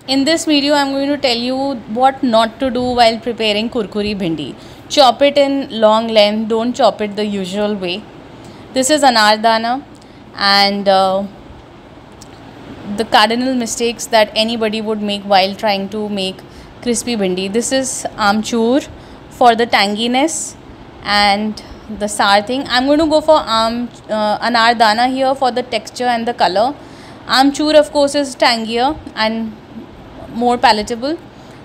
In this video, I'm going to tell you what not to do while preparing kurkuri bhindi. Chop it in long length, don't chop it the usual way. This is anardana, and the cardinal mistakes that anybody would make while trying to make crispy bhindi. This is amchur for the tanginess and the sour thing. I'm going to go for anardana here for the texture and the color. Amchur, of course, is tangier and more palatable.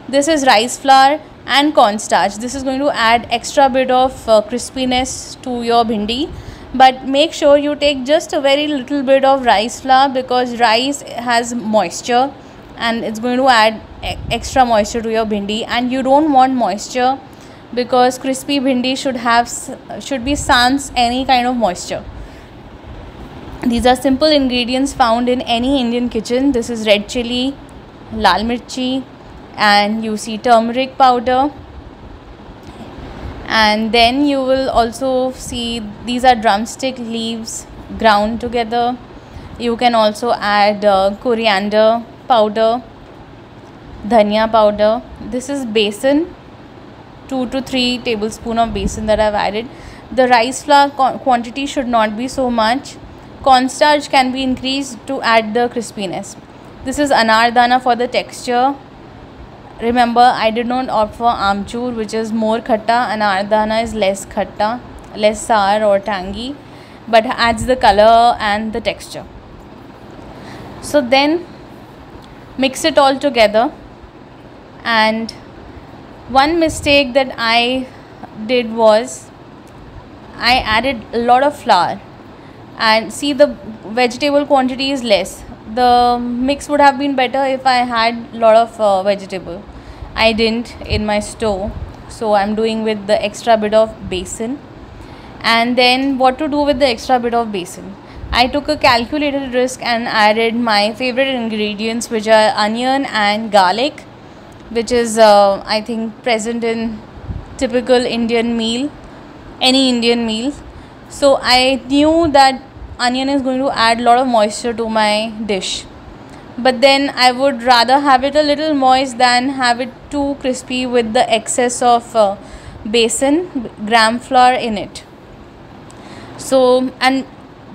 This is rice flour and cornstarch. This is going to add extra bit of crispiness to your bhindi, but make sure you take just a very little bit of rice flour because rice has moisture and it's going to add extra moisture to your bhindi, and you don't want moisture because crispy bhindi should be sans any kind of moisture. These are simple ingredients found in any Indian kitchen. This is red chili, lal mirchi, and you see turmeric powder, and then you will also see these are drumstick leaves ground together. You can also add coriander powder, dhania powder. This is besan, 2 to 3 tablespoons of besan that I've added. The rice flour quantity should not be so much. Cornstarch can be increased to add the crispiness. This is anardana for the texture. Remember, I did not opt for amchur, which is more khatta. Anardana is less khatta, less sour or tangy, but adds the color and the texture. So then mix it all together. And one mistake that I did was I added a lot of flour, and see, the vegetable quantity is less. The mix would have been better if I had a lot of vegetable. I didn't in my stove, so I'm doing with the extra bit of besan. And then what to do with the extra bit of besan? I took a calculated risk and added my favorite ingredients, which are onion and garlic, which is I think present in typical Indian meal, any Indian meal. So I knew that onion is going to add a lot of moisture to my dish, but then I would rather have it a little moist than have it too crispy with the excess of besan, gram flour in it. So, and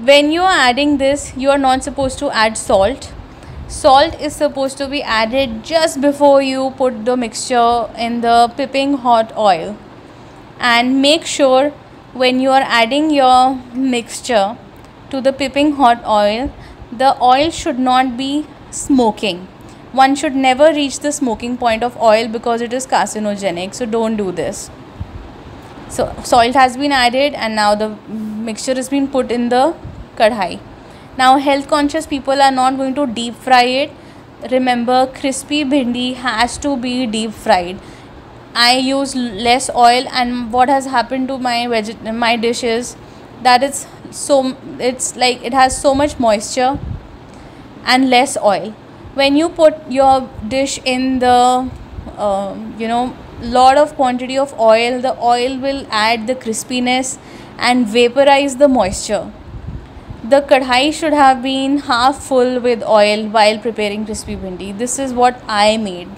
when you are adding this, you are not supposed to add salt. Salt is supposed to be added just before you put the mixture in the piping hot oil. And make sure when you are adding your mixture to the piping hot oil, the oil should not be smoking. One should never reach the smoking point of oil because it is carcinogenic, so don't do this. So salt has been added, and now the mixture has been put in the kadhai. Now health conscious people are not going to deep fry it. Remember, crispy bhindi has to be deep fried. I use less oil, and what has happened to my dish is that it's like it has so much moisture and less oil. When you put your dish in the lot of quantity of oil, the oil will add the crispiness and vaporize the moisture. The kadhai should have been half full with oil while preparing crispy bhindi. This is what I made.